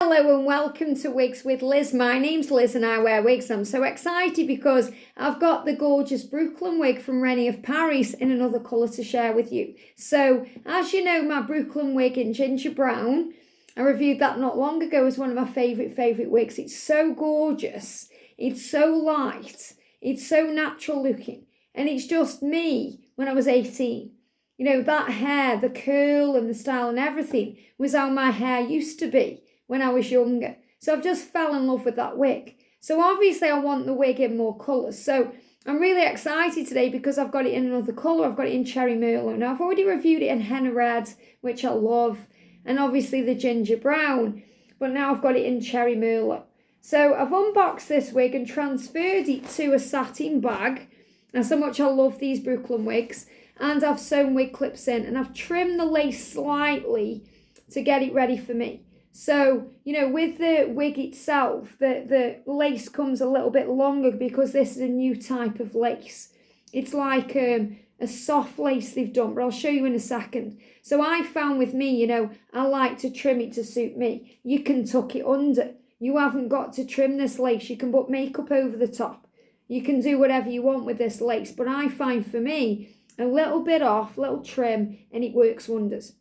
Hello and welcome to Wigs with Liz. My name's Liz and I wear wigs. I'm so excited because I've got the gorgeous Brooklyn wig from Rene Of Paris in another colour to share with you. So as you know, my Brooklyn wig in ginger brown, I reviewed that not long ago as one of my favourite wigs. It's so gorgeous, it's so light, it's so natural looking, and it's just me when I was 18. You know, that hair, the curl and the style and everything was how my hair used to be when I was younger. So I've just fell in love with that wig. So obviously I want the wig in more colours. So I'm really excited today because I've got it in another colour. I've got it in Cherry Merlot. Now I've already reviewed it in Henna Red, which I love, and obviously the ginger brown. But now I've got it in Cherry Merlot. So I've unboxed this wig and transferred it to a satin bag. And so much I love these Brooklyn wigs. And I've sewn wig clips in and I've trimmed the lace slightly to get it ready for me. So, you know, with the wig itself, the lace comes a little bit longer because this is a new type of lace. It's like a soft lace they've done, but I'll show you in a second. So I found with me, you know, I like to trim it to suit me. You can tuck it under. You haven't got to trim this lace. You can put makeup over the top. You can do whatever you want with this lace. But I find for me, a little bit off, little trim, and it works wonders.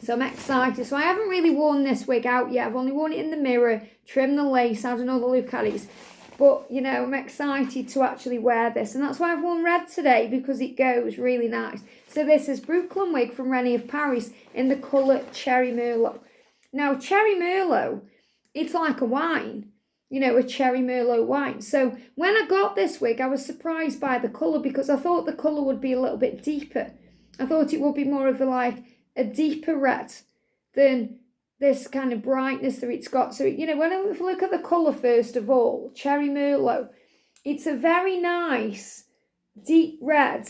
So I'm excited. So I haven't really worn this wig out yet. I've only worn it in the mirror, trimmed the lace, had another look at it. But, you know, I'm excited to actually wear this. And that's why I've worn red today, because it goes really nice. So this is Brooklyn wig from Rene Of Paris in the colour Cherry Merlot. Now, Cherry Merlot, it's like a wine. You know, a Cherry Merlot wine. So when I got this wig, I was surprised by the colour because I thought the colour would be a little bit deeper. I thought it would be more of a deeper red than this kind of brightness that it's got. So, you know, when I look at the colour first of all, Cherry Merlot, it's a very nice deep red,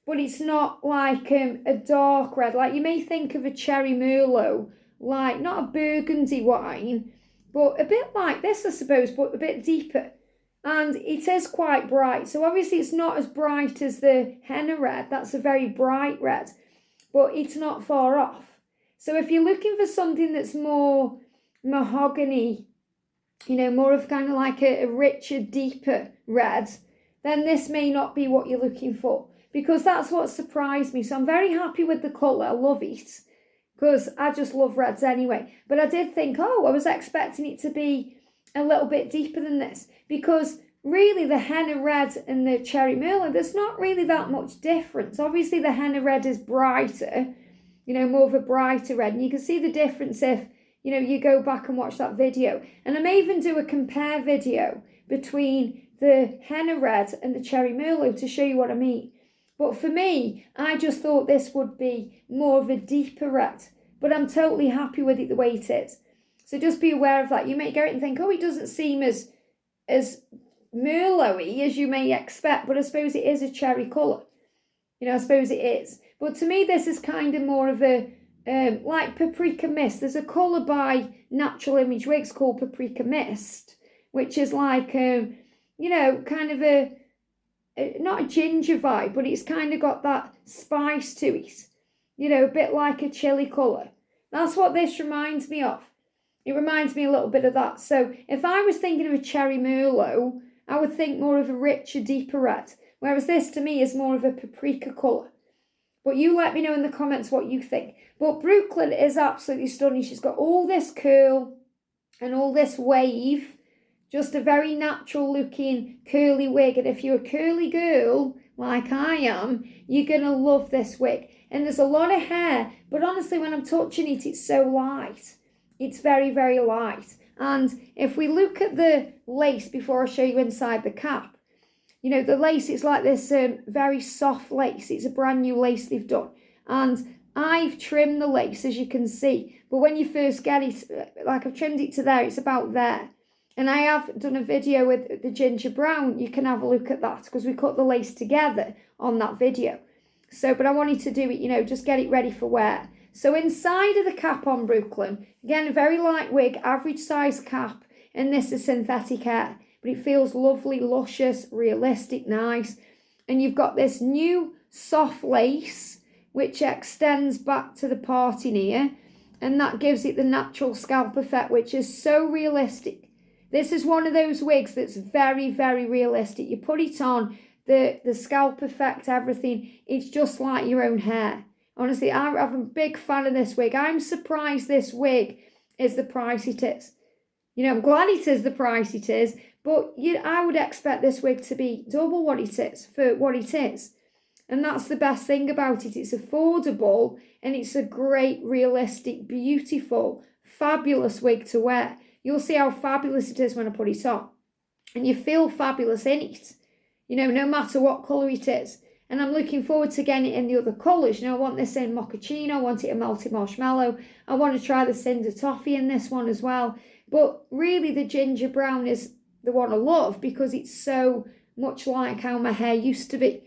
but it's not like a dark red. Like you may think of a Cherry Merlot, like not a burgundy wine, but a bit like this, I suppose, but a bit deeper. And it is quite bright. So obviously it's not as bright as the henna red. That's a very bright red, but it's not far off. So if you're looking for something that's more mahogany, you know, more of kind of like a richer, deeper red, then this may not be what you're looking for, because that's what surprised me. So I'm very happy with the colour. I love it, because I just love reds anyway. But I did think, oh, I was expecting it to be a little bit deeper than this, because really the henna red and the Cherry Merlot, there's not really that much difference. Obviously the henna red is brighter, you know, more of a brighter red. And you can see the difference if, you know, you go back and watch that video. And I may even do a compare video between the henna red and the Cherry Merlot to show you what I mean. But for me, I just thought this would be more of a deeper red. But I'm totally happy with it the way it is. So just be aware of that. You may get it and think, oh, it doesn't seem as Merlot-y as you may expect. But I suppose it is a cherry colour. You know, I suppose it is. But to me, this is kind of more of a, like Paprika Mist. There's a colour by Natural Image Wigs called Paprika Mist, which is like, you know, kind of not a ginger vibe, but it's kind of got that spice to it. You know, a bit like a chili colour. That's what this reminds me of. It reminds me a little bit of that. So if I was thinking of a Cherry Merlot, I would think more of a richer, deeper red. Whereas this to me is more of a paprika colour. But you let me know in the comments what you think. But Brooklyn is absolutely stunning. She's got all this curl and all this wave. Just a very natural looking curly wig. And if you're a curly girl, like I am, you're going to love this wig. And there's a lot of hair. But honestly, when I'm touching it, it's so light. It's very, very light. And if we look at the lace before I show you inside the cap, you know, the lace, it's like this very soft lace. It's a brand new lace they've done. And I've trimmed the lace, as you can see. But when you first get it, like I've trimmed it to there, it's about there. And I have done a video with the ginger brown. You can have a look at that because we cut the lace together on that video. So, but I wanted to do it, you know, just get it ready for wear. So inside of the cap on Brooklyn, again, a very light wig, average size cap. And this is synthetic hair. But it feels lovely, luscious, realistic, nice. And you've got this new soft lace, which extends back to the parting ear. And that gives it the natural scalp effect, which is so realistic. This is one of those wigs that's very, very realistic. You put it on, the scalp effect, everything, it's just like your own hair. Honestly, I'm a big fan of this wig. I'm surprised this wig is the price it is. You know, I'm glad it is the price it is, but I would expect this wig to be double what it is for what it is. And that's the best thing about it. It's affordable and it's a great, realistic, beautiful, fabulous wig to wear. You'll see how fabulous it is when I put it on. And you feel fabulous in it, you know, no matter what colour it is. And I'm looking forward to getting it in the other colours. You know, I want this in mochaccino, I want it in melted marshmallow. I want to try the cinder toffee in this one as well. But really the ginger brown is the one I love because it's so much like how my hair used to be.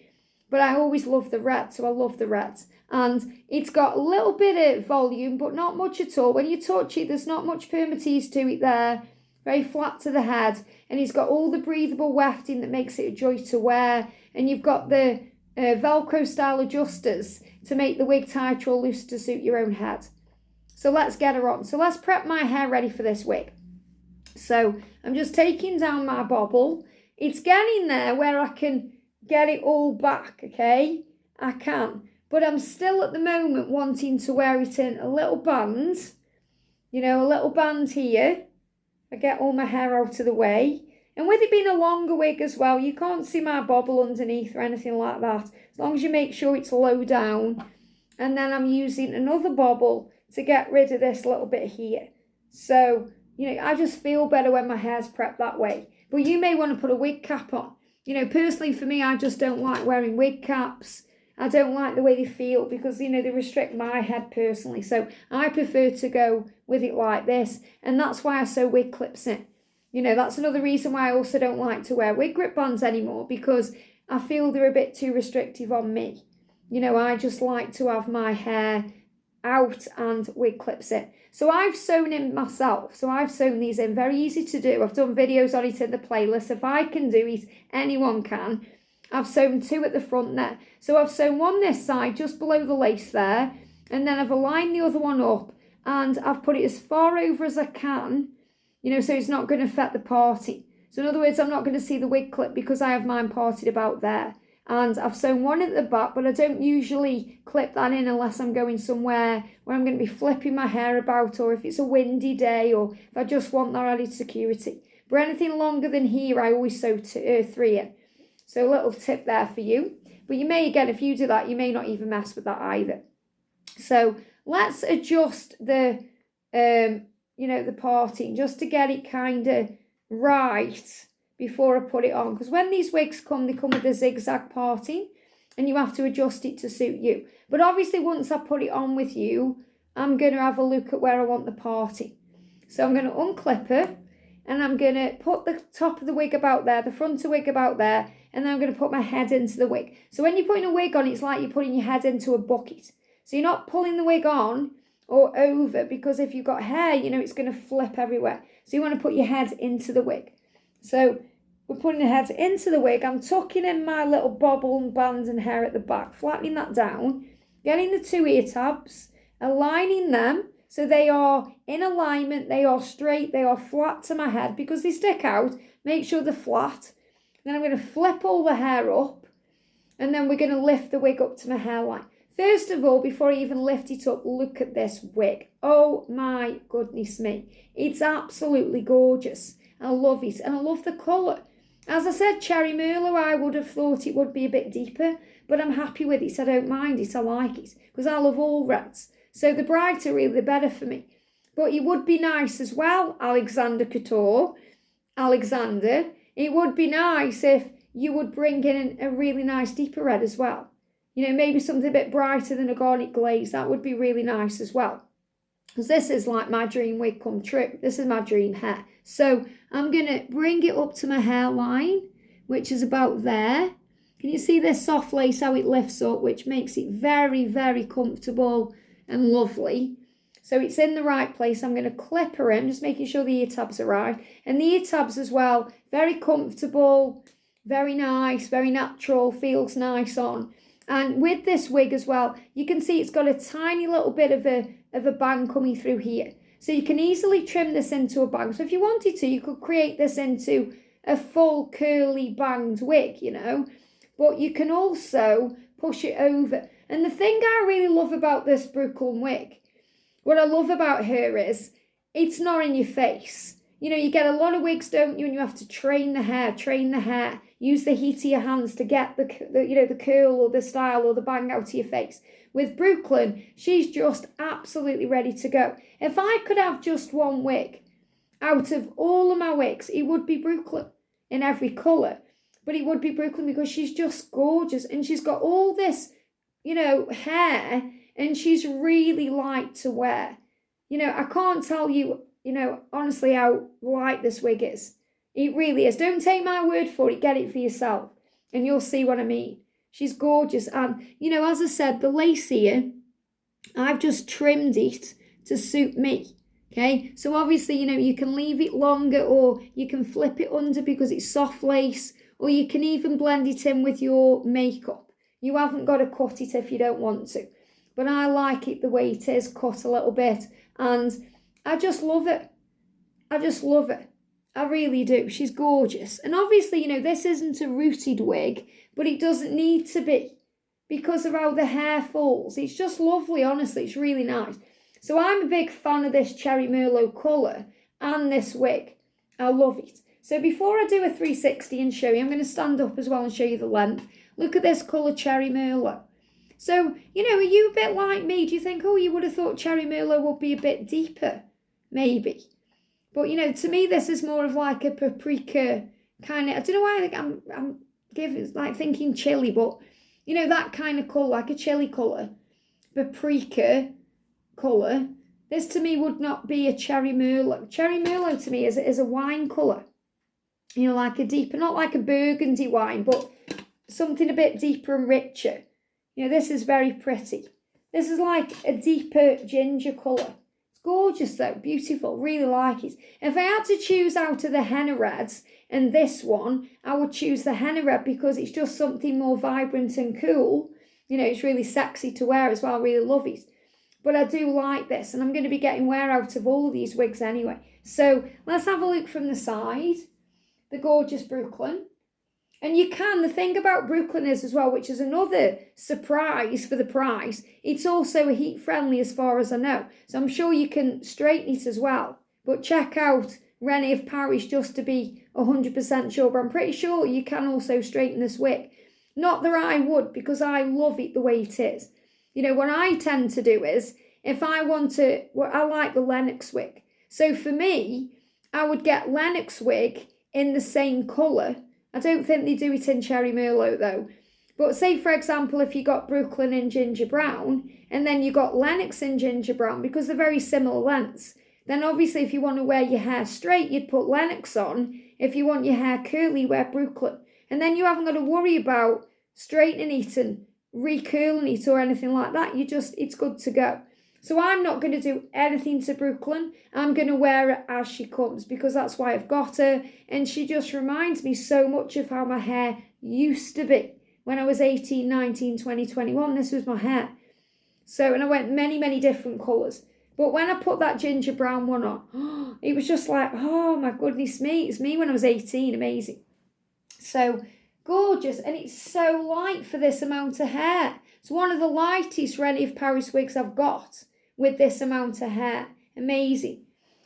But I always love the red, so I love the reds. And it's got a little bit of volume, but not much at all. When you touch it, there's not much permatease to it there. Very flat to the head. And it's got all the breathable wefting that makes it a joy to wear. And you've got the Velcro style adjusters to make the wig tighter or loose to suit your own head. So let's get her on. So let's prep my hair ready for this wig. So I'm just taking down my bobble. It's getting there where I can get it all back, okay? I can. But I'm still at the moment wanting to wear it in a little band. You know, a little band here. I get all my hair out of the way. And with it being a longer wig as well, you can't see my bobble underneath or anything like that. As long as you make sure it's low down. And then I'm using another bobble to get rid of this little bit here. So, you know, I just feel better when my hair's prepped that way. But you may want to put a wig cap on. You know, personally for me, I just don't like wearing wig caps. I don't like the way they feel because, you know, they restrict my head personally. So I prefer to go with it like this. And that's why I sew wig clips in. You know, that's another reason why I also don't like to wear wig grip bands anymore because I feel they're a bit too restrictive on me. You know, I just like to have my hair out and wig clips in. So I've sewn in myself. So I've sewn these in. Very easy to do. I've done videos on it in the playlist. If I can do it, anyone can. I've sewn 2 at the front there. So I've sewn one this side just below the lace there. And then I've aligned the other one up. And I've put it as far over as I can. You know, so it's not going to affect the parting. So in other words, I'm not going to see the wig clip because I have mine parted about there. And I've sewn one at the back, but I don't usually clip that in unless I'm going somewhere where I'm going to be flipping my hair about or if it's a windy day or if I just want that added security. But anything longer than here, I always sew 3 in. So a little tip there for you. But you may, again, if you do that, you may not even mess with that either. So let's adjust the, you know, the parting just to get it kind of right before I put it on. Because when these wigs come, they come with a zigzag parting and you have to adjust it to suit you. But obviously once I put it on with you, I'm going to have a look at where I want the parting. So I'm going to unclip her and I'm going to put the top of the wig about there, the front of the wig about there, and then I'm going to put my head into the wig. So when you're putting a wig on, it's like you're putting your head into a bucket. So you're not pulling the wig on or over because if you've got hair, you know, it's going to flip everywhere. So you want to put your head into the wig. So we're putting the head into the wig. I'm tucking in my little bobble and band and hair at the back, flattening that down, getting the 2 ear tabs, aligning them so they are in alignment, they are straight, they are flat to my head because they stick out. Make sure they're flat. Then I'm going to flip all the hair up and then we're going to lift the wig up to my hairline. First of all, before I even lift it up, look at this wig. Oh my goodness me. It's absolutely gorgeous. I love it and I love the colour. As I said, Cherry Merlot, I would have thought it would be a bit deeper, but I'm happy with it. I don't mind it. I like it because I love all reds. So the brighter, really, the better for me. But it would be nice as well, Alexander Couture, Alexander. It would be nice if you would bring in a really nice deeper red as well. You know, maybe something a bit brighter than a garnet glaze. That would be really nice as well. Because this is like my dream wig come true. This is my dream hair. So I'm going to bring it up to my hairline, which is about there. Can you see this soft lace, how it lifts up, which makes it very, very comfortable and lovely. So it's in the right place. I'm going to clip her in, just making sure the ear tabs are right. And the ear tabs as well, very comfortable, very nice, very natural, feels nice on. And with this wig as well, you can see it's got a tiny little bit of a of a bang coming through here. So you can easily trim this into a bang. So if you wanted to, you could create this into a full curly banged wig, you know. But you can also push it over. And the thing I really love about this Brooklyn wig, what I love about her is it's not in your face. You know, you get a lot of wigs, don't you? And you have to train the hair, use the heat of your hands to get the curl or the style or the bang out of your face. With Brooklyn, she's just absolutely ready to go. If I could have just one wig out of all of my wigs, it would be Brooklyn in every colour. But it would be Brooklyn because she's just gorgeous. And she's got all this, you know, hair, and she's really light to wear. You know, I can't tell you, you know, honestly how light this wig is. It really is. Don't take my word for it. Get it for yourself. And you'll see what I mean. She's gorgeous. And, you know, as I said, the lace here, I've just trimmed it to suit me. Okay, so obviously, you know, you can leave it longer or you can flip it under because it's soft lace, or you can even blend it in with your makeup. You haven't got to cut it if you don't want to. But I like it the way it is, cut a little bit. And I just love it. I just love it. I really do. She's gorgeous. And obviously, you know, this isn't a rooted wig, but it doesn't need to be because of how the hair falls. It's just lovely, honestly. It's really nice. So I'm a big fan of this Cherry Merlot colour and this wig. I love it. So before I do a 360 and show you, I'm going to stand up as well and show you the length. Look at this colour Cherry Merlot. So, you know, are you a bit like me? Do you think, oh, you would have thought Cherry Merlot would be a bit deeper? Maybe. But, you know, to me, this is more of like a paprika kind of, I don't know why I think I'm giving, like thinking chili, but, you know, that kind of colour, like a chili colour. Paprika colour. This to me would not be a Cherry Merlot. Cherry Merlot to me is a wine colour. You know, like a deeper, not like a burgundy wine, but something a bit deeper and richer. You know, this is very pretty. This is like a deeper ginger colour. It's gorgeous though, beautiful, really like it. If I had to choose out of the henna reds and this one, I would choose the henna red because it's just something more vibrant and cool. You know, it's really sexy to wear as well, I really love it. But I do like this, and I'm going to be getting wear out of all of these wigs anyway. So let's have a look from the side. The gorgeous Brooklyn. And you can, the thing about Brooklyn is as well, which is another surprise for the price, it's also a heat friendly as far as I know. So I'm sure you can straighten it as well. But check out Rene Of Paris just to be 100% sure. But I'm pretty sure you can also straighten this wig. Not that I would, because I love it the way it is. You know, what I tend to do is, if I want to, well, I like the Lennox wig. So for me, I would get Lennox wig in the same colour. I don't think they do it in Cherry Merlot though. But say, for example, if you got Brooklyn in ginger brown, and then you got Lennox in ginger brown, because they're very similar lengths, then obviously if you want to wear your hair straight, you'd put Lennox on. If you want your hair curly, wear Brooklyn. And then you haven't got to worry about straightening it and recurling it or anything like that. It's good to go. So I'm not going to do anything to Brooklyn. I'm going to wear her as she comes because that's why I've got her. And she just reminds me so much of how my hair used to be when I was 18, 19, 20, 21. This was my hair. So, and I went many, many different colours. But when I put that ginger brown one on, it was just like, oh my goodness me. It's me when I was 18. Amazing. So gorgeous. And it's so light for this amount of hair. It's one of the lightest Rene Of Paris wigs I've got with this amount of hair. Amazing.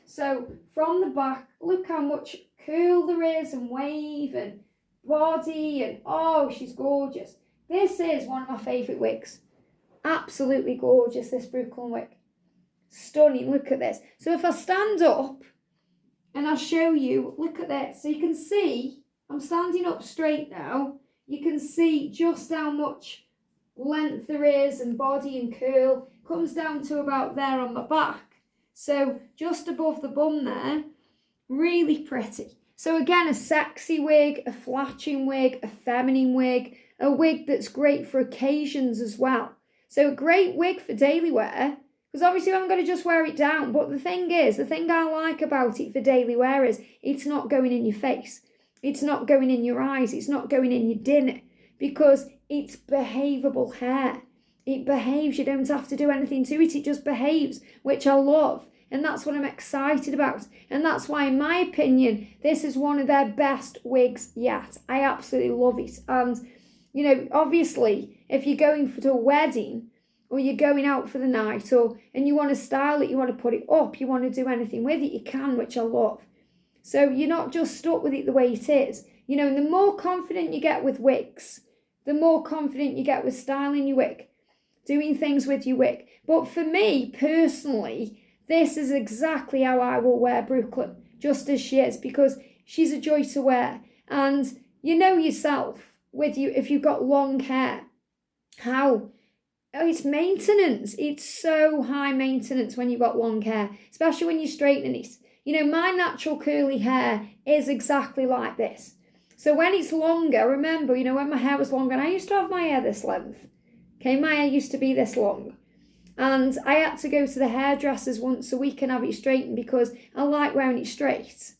So from the back, look how much curl there is and wave and body, and oh, she's gorgeous. This is one of my favourite wigs. Absolutely gorgeous, this Brooklyn wig. Stunning, look at this. So if I stand up and I'll show you, look at this. So you can see, I'm standing up straight now. You can see just how much length there is and body and curl. Comes down to about there on my back. So just above the bum there, really pretty. So again, a sexy wig, a flatching wig, a feminine wig, a wig that's great for occasions as well. So a great wig for daily wear, because obviously I'm going to just wear it down. But the thing I like about it for daily wear is it's not going in your face. It's not going in your eyes. It's not going in your dinner because it's behavable hair. it behaves. You don't have to do anything to it. It just behaves, which I love. And that's what I'm excited about. And that's why, in my opinion, this is one of their best wigs yet. I absolutely love it. And, you know, obviously, if you're going to a wedding or you're going out for the night and you want to style it, you want to put it up, you want to do anything with it, you can, which I love. So you're not just stuck with it the way it is. You know, and the more confident you get with wigs, the more confident you get with styling your wig, doing things with your wig. But for me, personally, this is exactly how I will wear Brooklyn, just as she is, because she's a joy to wear. And you know yourself, if you've got long hair, it's maintenance. It's so high maintenance when you've got long hair, especially when you're straightening it. You know, my natural curly hair is exactly like this. So when it's longer, remember, you know, when my hair was longer, and I used to have my hair this length. Okay, my hair used to be this long. And I had to go to the hairdressers once a week and have it straightened because I like wearing it straight.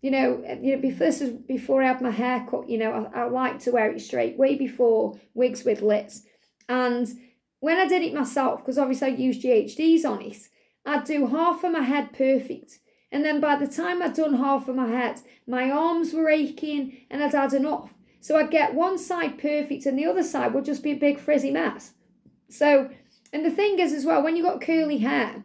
You know, this is before I had my hair cut, you know, I like to wear it straight, way before Wigs with Liz. And when I did it myself, because obviously I used GHDs on it, I'd do half of my head perfect. And then by the time I'd done half of my head, my arms were aching and I'd had enough. So I'd get one side perfect and the other side would just be a big frizzy mess. So, and the thing is as well, when you've got curly hair,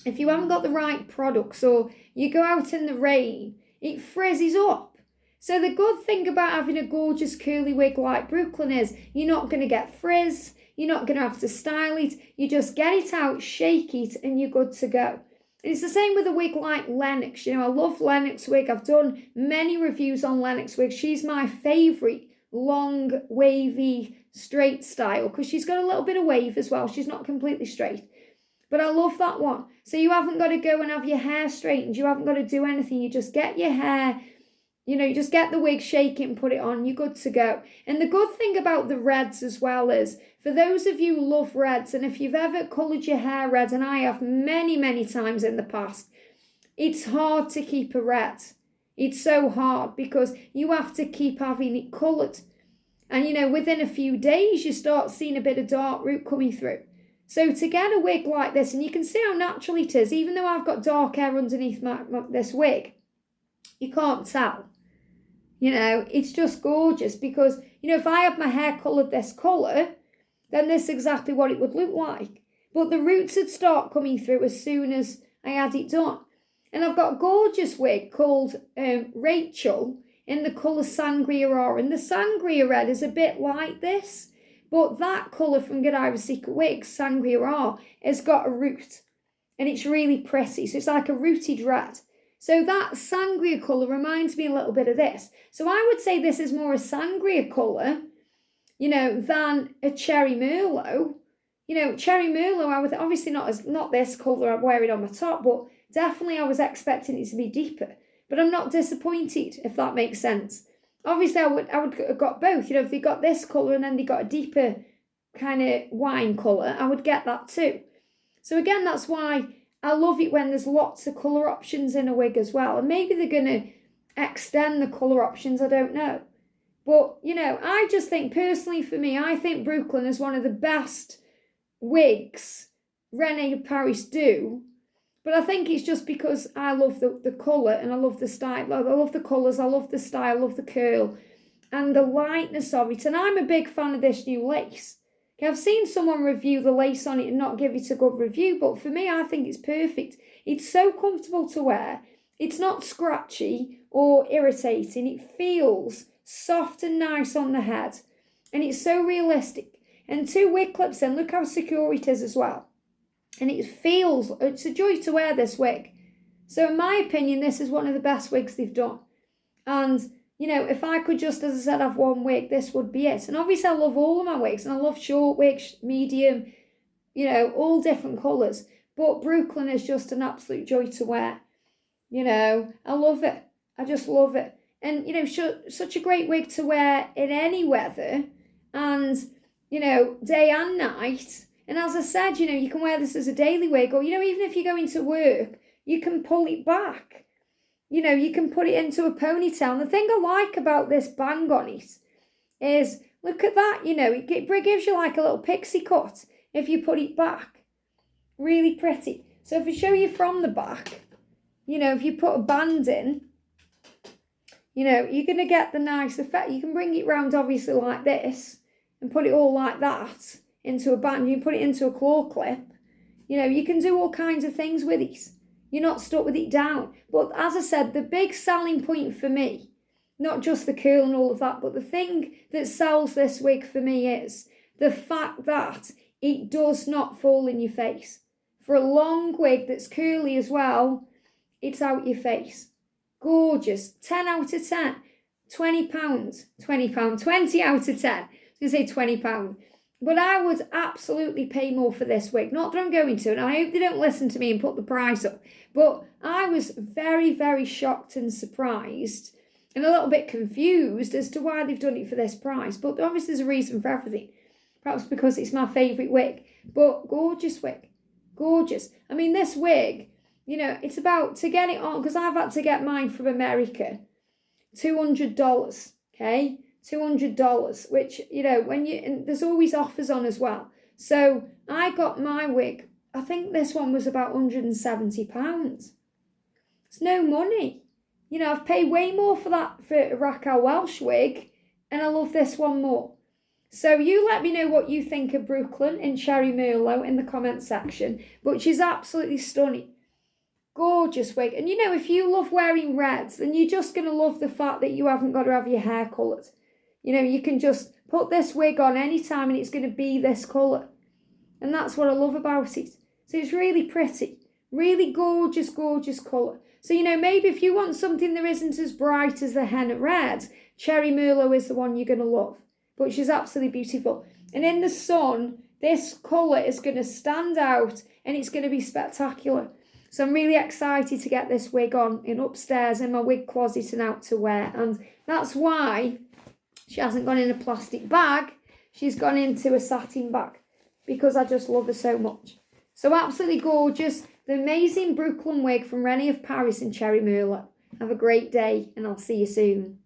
if you haven't got the right products or you go out in the rain, it frizzes up. So the good thing about having a gorgeous curly wig like Brooklyn is you're not going to get frizz, you're not going to have to style it, you just get it out, shake it, and you're good to go. And it's the same with a wig like Lennox. You know, I love Lennox wig. I've done many reviews on Lennox wig. She's my favourite long, wavy, straight style because she's got a little bit of wave as well. She's not completely straight. But I love that one. So you haven't got to go and have your hair straightened. You haven't got to do anything. You just get your hair, you know, you just get the wig, shake it and put it on. You're good to go. And the good thing about the reds as well is, for those of you who love reds, and if you've ever coloured your hair red, and I have many, many times in the past, it's hard to keep a red. It's so hard because you have to keep having it coloured. And, you know, within a few days, you start seeing a bit of dark root coming through. So to get a wig like this, and you can see how natural it is, even though I've got dark hair underneath this wig, you can't tell. You know, it's just gorgeous because, you know, if I had my hair coloured this colour, then this is exactly what it would look like. But the roots would start coming through as soon as I had it done. And I've got a gorgeous wig called Rachel in the colour Sangria Raw. And the Sangria Red is a bit like this. But that colour from Godiva Secret Wigs, Sangria Raw, has got a root. And it's really pretty. So it's like a rooted red. So that Sangria colour reminds me a little bit of this. So I would say this is more a Sangria colour, you know, than a Cherry Merlot. You know, Cherry Merlot, I would obviously not this colour I'm wearing on my top, but definitely I was expecting it to be deeper. But I'm not disappointed, if that makes sense. Obviously, I would have got both. You know, if they got this colour and then they got a deeper kind of wine colour, I would get that too. So again, that's why I love it when there's lots of colour options in a wig as well. And maybe they're going to extend the colour options, I don't know. But, you know, I just think, personally for me, I think Brooklyn is one of the best wigs Rene Of Paris do. But I think it's just because I love the colour and I love the style. I love the colours, I love the style, I love the curl and the lightness of it. And I'm a big fan of this new lace. Okay, I've seen someone review the lace on it and not give it a good review, but for me, I think it's perfect. It's so comfortable to wear. It's not scratchy or irritating. It feels soft and nice on the head. And it's so realistic. And 2 wig clips in, look how secure it is as well. And it's a joy to wear this wig. So in my opinion, this is one of the best wigs they've done. And, you know, if I could just, as I said, have one wig, this would be it. And obviously I love all of my wigs. And I love short wigs, medium, you know, all different colours. But Brooklyn is just an absolute joy to wear. You know, I love it. I just love it. And, you know, such a great wig to wear in any weather. And, you know, day and night. And as I said, you know, you can wear this as a daily wig, or, you know, even if you're going to work, you can pull it back. You know, you can put it into a ponytail. And the thing I like about this bang on it is, look at that, you know, it gives you like a little pixie cut. if you put it back. Really pretty. So if I show you from the back, you know, if you put a band in, you know, you're going to get the nice effect. You can bring it round obviously like this and put it all like that into a band. You can put it into a claw clip. You know, you can do all kinds of things with these. You're not stuck with it down. But as I said, the big selling point for me, not just the curl and all of that, but the thing that sells this wig for me is the fact that it does not fall in your face. For a long wig that's curly as well, it's out your face. Gorgeous. 10 out of 10. £20. £20. 20 out of 10. I was going to say £20. But I would absolutely pay more for this wig. Not that I'm going to, and I hope they don't listen to me and put the price up. But I was very, very shocked and surprised and a little bit confused as to why they've done it for this price. But obviously there's a reason for everything. Perhaps because it's my favourite wig. But gorgeous wig. Gorgeous. I mean, this wig, you know, it's about, to get it on, because I've had to get mine from America, $200, okay? $200, which, you know, when you, and there's always offers on as well. So I got my wig, I think this one was about £170. It's no money. You know, I've paid way more for that, for a Raquel Welsh wig, and I love this one more. So you let me know what you think of Brooklyn in Cherry Merlot in the comment section. But she's absolutely stunning. Gorgeous wig. And you know, if you love wearing reds, then you're just going to love the fact that you haven't got to have your hair coloured. You know, you can just put this wig on anytime and it's going to be this colour. And that's what I love about it. So it's really pretty. Really gorgeous, gorgeous colour. So, you know, maybe if you want something that isn't as bright as the henna red, Cherry Merlot is the one you're going to love. But she's absolutely beautiful. And in the sun, this colour is going to stand out and it's going to be spectacular. So I'm really excited to get this wig on in upstairs in my wig closet and out to wear. And that's why she hasn't gone in a plastic bag. She's gone into a satin bag because I just love her so much. So absolutely gorgeous. The amazing Brooklyn wig from Rene of Paris and Cherry Merlot. Have a great day and I'll see you soon.